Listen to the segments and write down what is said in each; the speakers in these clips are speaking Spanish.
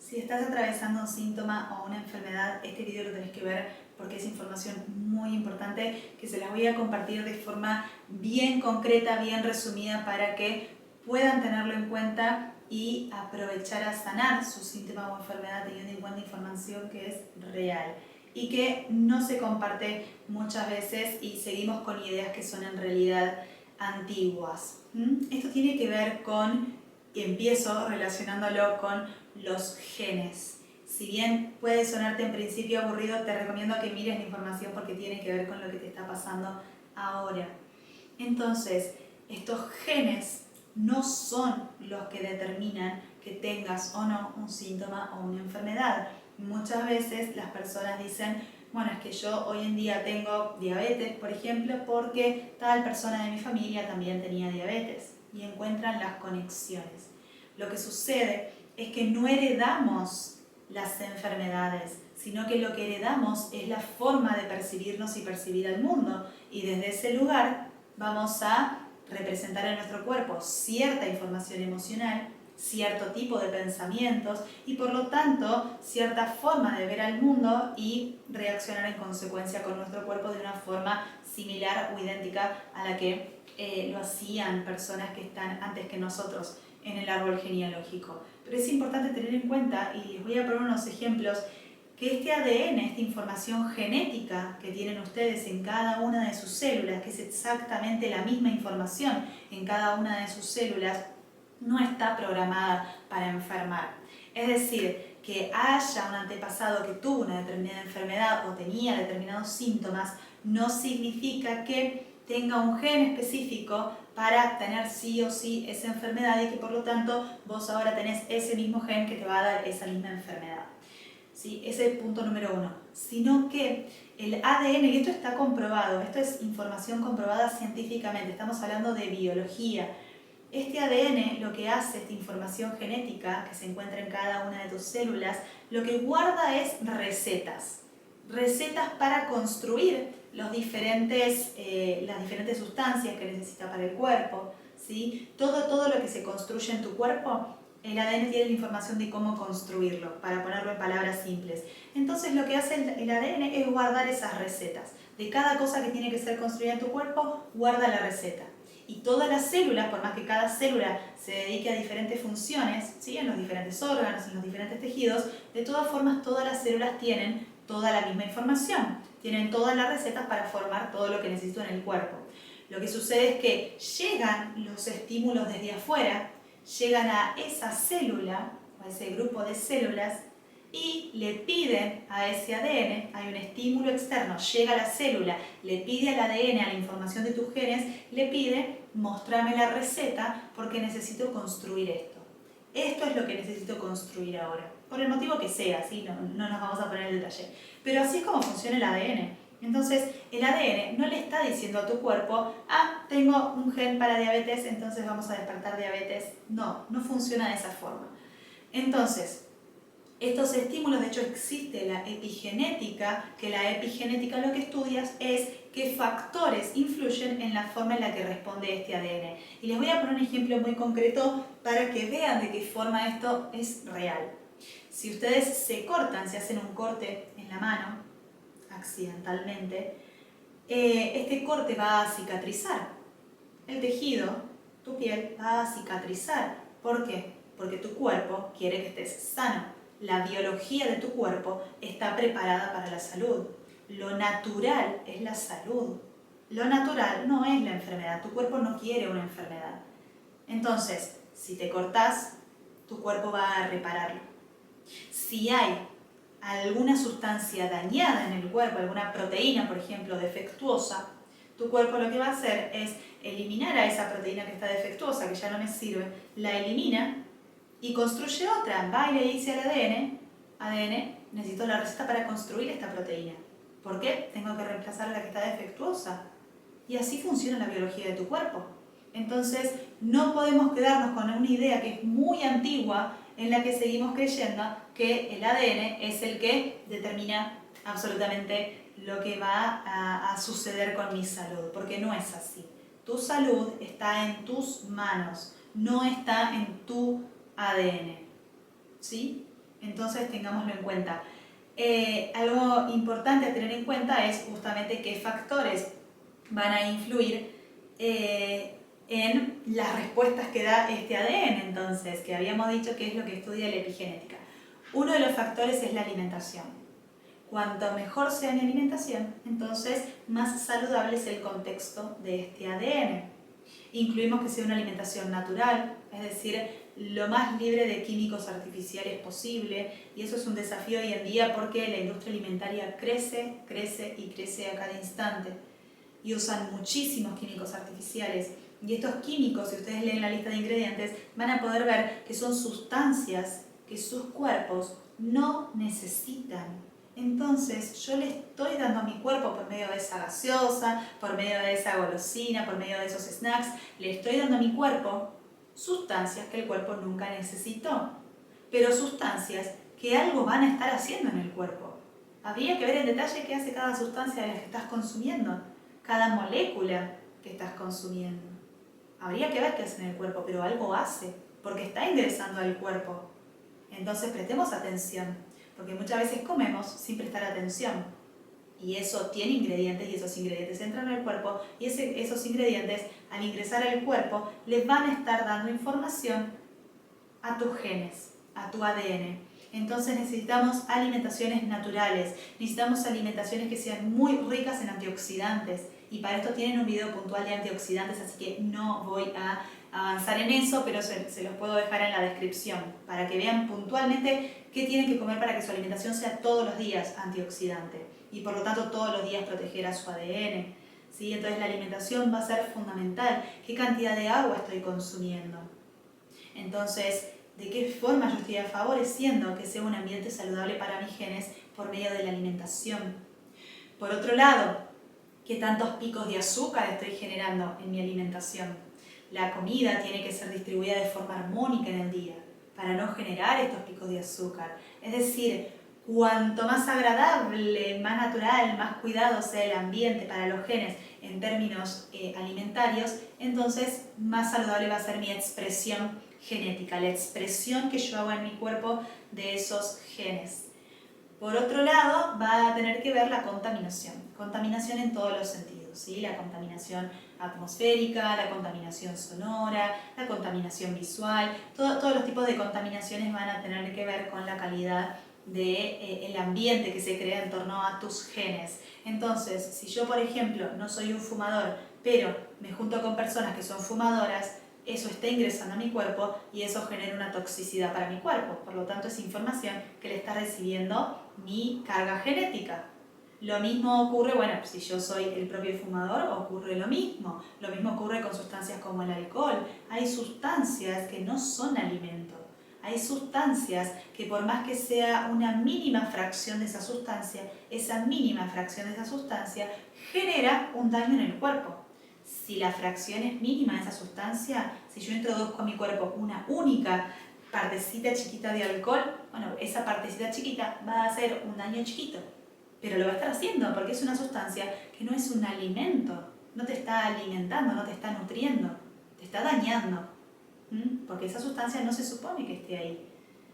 Si estás atravesando un síntoma o una enfermedad, este video lo tenés que ver porque es información muy importante que se las voy a compartir de forma bien concreta, bien resumida para que puedan tenerlo en cuenta y aprovechar a sanar su síntoma o enfermedad teniendo en cuenta información que es real y que no se comparte muchas veces y seguimos con ideas que son en realidad antiguas. Esto tiene que ver con, y empiezo relacionándolo con los genes. Si bien puede sonarte en principio aburrido, te recomiendo que mires la información porque tiene que ver con lo que te está pasando ahora. Entonces, estos genes no son los que determinan que tengas o no un síntoma o una enfermedad. Muchas veces las personas dicen, bueno, es que yo hoy en día tengo diabetes, por ejemplo, porque tal persona de mi familia también tenía diabetes, y encuentran las conexiones. Lo que sucede es que no heredamos las enfermedades, sino que lo que heredamos es la forma de percibirnos y percibir al mundo, y desde ese lugar vamos a representar en nuestro cuerpo cierta información emocional, cierto tipo de pensamientos y por lo tanto cierta forma de ver al mundo y reaccionar en consecuencia con nuestro cuerpo de una forma similar o idéntica a la que lo hacían personas que están antes que nosotros en el árbol genealógico. Pero es importante tener en cuenta, y les voy a poner unos ejemplos, que este ADN, esta información genética que tienen ustedes en cada una de sus células, que es exactamente la misma información en cada una de sus células, no está programada para enfermar. Es decir, que haya un antepasado que tuvo una determinada enfermedad o tenía determinados síntomas, no significa que tenga un gen específico para tener sí o sí esa enfermedad y que por lo tanto vos ahora tenés ese mismo gen que te va a dar esa misma enfermedad. ¿Sí? Ese es el punto número uno. Sino que el ADN, y esto está comprobado, esto es información comprobada científicamente, estamos hablando de biología. Este ADN lo que hace, esta información genética que se encuentra en cada una de tus células, lo que guarda es recetas. Recetas para construir las diferentes sustancias que necesita para el cuerpo. ¿Sí? Todo lo que se construye en tu cuerpo, el ADN tiene la información de cómo construirlo, para ponerlo en palabras simples. Entonces lo que hace el ADN es guardar esas recetas. De cada cosa que tiene que ser construida en tu cuerpo, guarda la receta. Y todas las células, por más que cada célula se dedique a diferentes funciones, ¿sí? En los diferentes órganos, en los diferentes tejidos, de todas formas todas las células tienen toda la misma información. Tienen todas las recetas para formar todo lo que necesito en el cuerpo. Lo que sucede es que llegan los estímulos desde afuera, llegan a esa célula, o a ese grupo de células, y le piden a ese ADN, hay un estímulo externo, llega a la célula, le pide al ADN, a la información de tus genes, le pide, mostrame la receta porque necesito construir esto. Esto es lo que necesito construir ahora, por el motivo que sea, ¿sí? No nos vamos a poner en detalle. Pero así es como funciona el ADN. Entonces, el ADN no le está diciendo a tu cuerpo, tengo un gen para diabetes, entonces vamos a despertar diabetes. No funciona de esa forma. Entonces, estos estímulos, de hecho existe la epigenética, que la epigenética lo que estudias es qué factores influyen en la forma en la que responde este ADN. Y les voy a poner un ejemplo muy concreto para que vean de qué forma esto es real. Si ustedes se cortan, se hacen un corte en la mano, accidentalmente, este corte va a cicatrizar. El tejido, tu piel, va a cicatrizar. ¿Por qué? Porque tu cuerpo quiere que estés sano. La biología de tu cuerpo está preparada para la salud. Lo natural es la salud. Lo natural no es la enfermedad. Tu cuerpo no quiere una enfermedad. Entonces, si te cortás, tu cuerpo va a repararlo. Si hay alguna sustancia dañada en el cuerpo, alguna proteína, por ejemplo, defectuosa, tu cuerpo lo que va a hacer es eliminar a esa proteína que está defectuosa, que ya no me sirve, la elimina y construye otra. Va y le dice al ADN, necesito la receta para construir esta proteína. ¿Por qué? Tengo que reemplazar la que está defectuosa. Y así funciona la biología de tu cuerpo. Entonces, no podemos quedarnos con una idea que es muy antigua en la que seguimos creyendo que el ADN es el que determina absolutamente lo que va a suceder con mi salud, porque no es así. Tu salud está en tus manos, no está en tu ADN. ¿Sí? Entonces tengámoslo en cuenta. Algo importante a tener en cuenta es justamente qué factores van a influir en las respuestas que da este ADN, entonces, que habíamos dicho que es lo que estudia la epigenética. Uno de los factores es la alimentación. Cuanto mejor sea mi alimentación, entonces más saludable es el contexto de este ADN. Incluimos que sea una alimentación natural, es decir, lo más libre de químicos artificiales posible, y eso es un desafío hoy en día porque la industria alimentaria crece, crece y crece a cada instante, y usan muchísimos químicos artificiales. Y estos químicos, si ustedes leen la lista de ingredientes, van a poder ver que son sustancias que sus cuerpos no necesitan. Entonces yo le estoy dando a mi cuerpo por medio de esa gaseosa, por medio de esa golosina, por medio de esos snacks, le estoy dando a mi cuerpo sustancias que el cuerpo nunca necesitó, pero sustancias que algo van a estar haciendo en el cuerpo. Habría que ver en detalle qué hace cada sustancia de las que estás consumiendo, cada molécula que estás consumiendo. Habría que ver qué hace en el cuerpo, pero algo hace, porque está ingresando al cuerpo. Entonces prestemos atención, porque muchas veces comemos sin prestar atención. Y eso tiene ingredientes y esos ingredientes entran al cuerpo y esos ingredientes al ingresar al cuerpo les van a estar dando información a tus genes, a tu ADN. Entonces necesitamos alimentaciones naturales, necesitamos alimentaciones que sean muy ricas en antioxidantes y para esto tienen un video puntual de antioxidantes, así que no voy a avanzar en eso, pero se los puedo dejar en la descripción para que vean puntualmente qué tienen que comer para que su alimentación sea todos los días antioxidante y por lo tanto todos los días proteger a su ADN. ¿Sí? Entonces la alimentación va a ser fundamental. ¿Qué cantidad de agua estoy consumiendo? Entonces, ¿de qué forma yo estoy favoreciendo que sea un ambiente saludable para mis genes por medio de la alimentación? Por otro lado, ¿qué tantos picos de azúcar estoy generando en mi alimentación? La comida tiene que ser distribuida de forma armónica en el día para no generar estos picos de azúcar. Es decir, cuanto más agradable, más natural, más cuidado sea el ambiente para los genes en términos alimentarios, entonces más saludable va a ser mi expresión genética, la expresión que yo hago en mi cuerpo de esos genes. Por otro lado, va a tener que ver la contaminación en todos los sentidos, ¿sí? La contaminación atmosférica, la contaminación sonora, la contaminación visual, todos los tipos de contaminaciones van a tener que ver con la calidad del ambiente que se crea en torno a tus genes. Entonces, si yo, por ejemplo, no soy un fumador, pero me junto con personas que son fumadoras, eso está ingresando a mi cuerpo y eso genera una toxicidad para mi cuerpo. Por lo tanto, es información que le está recibiendo mi carga genética. Lo mismo ocurre, bueno, si yo soy el propio fumador, ocurre lo mismo. Lo mismo ocurre con sustancias como el alcohol. Hay sustancias que no son alimento. Hay sustancias que por más que sea una mínima fracción de esa mínima fracción de esa sustancia genera un daño en el cuerpo. Si la fracción es mínima de esa sustancia, si yo introduzco a mi cuerpo una única partecita chiquita de alcohol, bueno, esa partecita chiquita va a hacer un daño chiquito, pero lo va a estar haciendo porque es una sustancia que no es un alimento, no te está alimentando, no te está nutriendo, te está dañando, porque esa sustancia no se supone que esté ahí.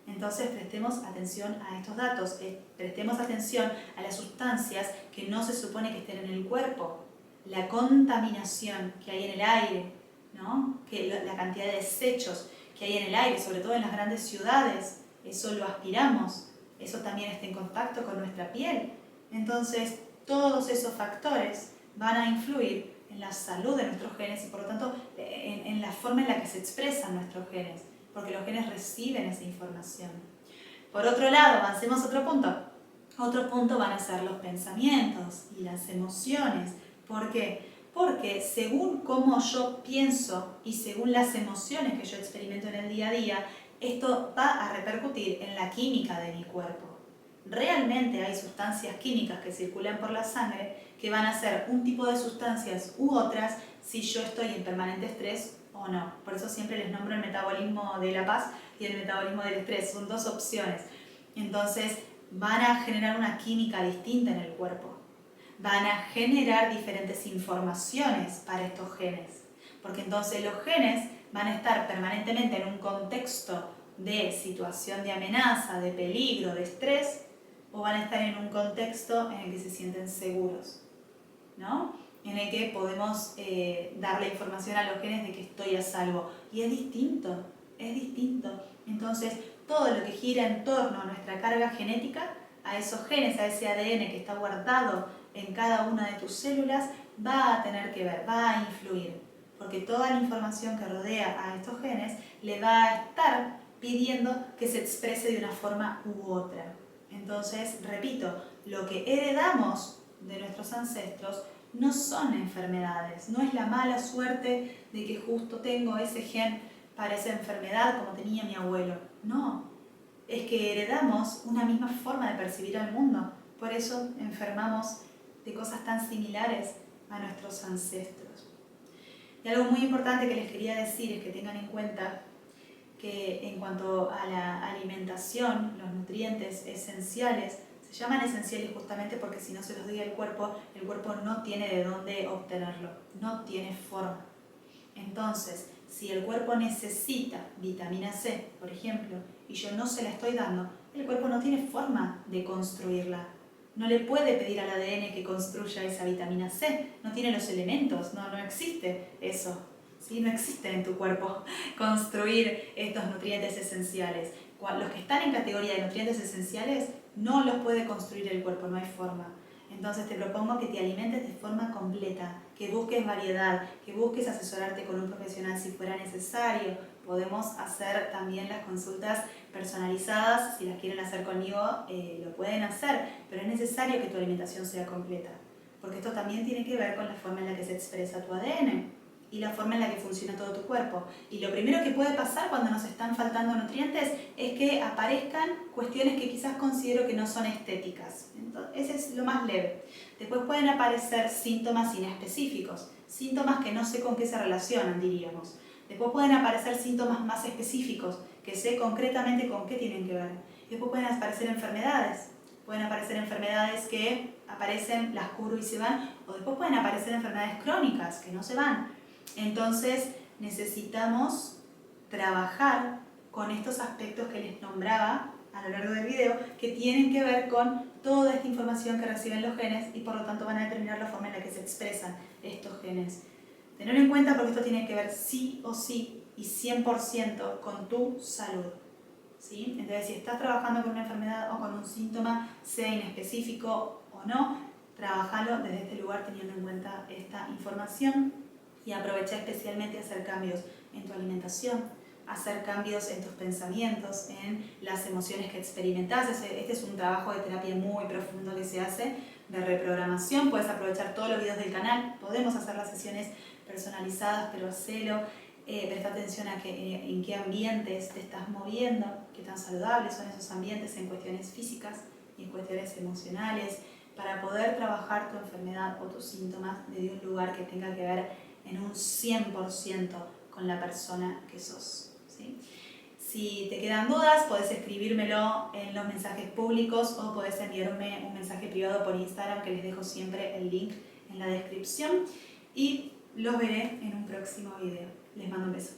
Entonces prestemos atención a estos datos, prestemos atención a las sustancias que no se supone que estén en el cuerpo, la contaminación que hay en el aire, ¿no? La cantidad de desechos que hay en el aire, sobre todo en las grandes ciudades, eso lo aspiramos, eso también está en contacto con nuestra piel. Entonces, todos esos factores van a influir en la salud de nuestros genes y por lo tanto en la forma en la que se expresan nuestros genes, porque los genes reciben esa información. Por otro lado, avancemos a otro punto. Otro punto van a ser los pensamientos y las emociones. ¿Por qué? Porque según cómo yo pienso y según las emociones que yo experimento en el día a día, esto va a repercutir en la química de mi cuerpo. Realmente hay sustancias químicas que circulan por la sangre que van a ser un tipo de sustancias u otras si yo estoy en permanente estrés o no. Por eso siempre les nombro el metabolismo de la paz y el metabolismo del estrés. Son dos opciones. Entonces van a generar una química distinta en el cuerpo. Van a generar diferentes informaciones para estos genes. Porque entonces los genes van a estar permanentemente en un contexto de situación de amenaza, de peligro, de estrés, o van a estar en un contexto en el que se sienten seguros, ¿no? En el que podemos darle información a los genes de que estoy a salvo. Y es distinto, es distinto. Entonces, todo lo que gira en torno a nuestra carga genética, a esos genes, a ese ADN que está guardado en cada una de tus células, va a tener que ver, va a influir. Porque toda la información que rodea a estos genes le va a estar pidiendo que se exprese de una forma u otra. Entonces, repito, lo que heredamos de nuestros ancestros no son enfermedades, no es la mala suerte de que justo tengo ese gen para esa enfermedad como tenía mi abuelo. No, es que heredamos una misma forma de percibir al mundo. Por eso enfermamos de cosas tan similares a nuestros ancestros. Y algo muy importante que les quería decir es que tengan en cuenta que en cuanto a la alimentación, los nutrientes esenciales, se llaman esenciales justamente porque si no se los doy al cuerpo, el cuerpo no tiene de dónde obtenerlo, no tiene forma. Entonces, si el cuerpo necesita vitamina C, por ejemplo, y yo no se la estoy dando, el cuerpo no tiene forma de construirla. No le puede pedir al ADN que construya esa vitamina C, no tiene los elementos, no existe eso. ¿Sí? No existe en tu cuerpo construir estos nutrientes esenciales. Los que están en categoría de nutrientes esenciales no los puede construir el cuerpo, no hay forma. Entonces te propongo que te alimentes de forma completa, que busques variedad, que busques asesorarte con un profesional si fuera necesario. Podemos hacer también las consultas personalizadas, si las quieren hacer conmigo lo pueden hacer, pero es necesario que tu alimentación sea completa, porque esto también tiene que ver con la forma en la que se expresa tu ADN y la forma en la que funciona todo tu cuerpo. Y lo primero que puede pasar cuando nos están faltando nutrientes es que aparezcan cuestiones que quizás considero que no son estéticas. Entonces, ese es lo más leve. Después pueden aparecer síntomas inespecíficos, síntomas que no sé con qué se relacionan, diríamos. Después pueden aparecer síntomas más específicos, que sé concretamente con qué tienen que ver. Después pueden aparecer enfermedades. Pueden aparecer enfermedades que aparecen, las curo y se van, o después pueden aparecer enfermedades crónicas que no se van. Entonces necesitamos trabajar con estos aspectos que les nombraba a lo largo del video, que tienen que ver con toda esta información que reciben los genes y por lo tanto van a determinar la forma en la que se expresan estos genes. Tenerlo en cuenta porque esto tiene que ver sí o sí y 100% con tu salud. ¿Sí? Entonces, si estás trabajando con una enfermedad o con un síntoma, sea inespecífico o no, trabajalo desde este lugar teniendo en cuenta esta información y aprovecha especialmente hacer cambios en tu alimentación, hacer cambios en tus pensamientos, en las emociones que experimentas. Este es un trabajo de terapia muy profundo que se hace de reprogramación. Puedes aprovechar todos los videos del canal, podemos hacer las sesiones personalizadas, pero hacelo. Presta atención a en qué ambientes te estás moviendo, qué tan saludables son esos ambientes en cuestiones físicas y en cuestiones emocionales, para poder trabajar tu enfermedad o tus síntomas desde un lugar que tenga que ver en un 100% con la persona que sos. ¿Sí? Si te quedan dudas, podés escribírmelo en los mensajes públicos o podés enviarme un mensaje privado por Instagram, que les dejo siempre el link en la descripción, y los veré en un próximo video. Les mando un beso.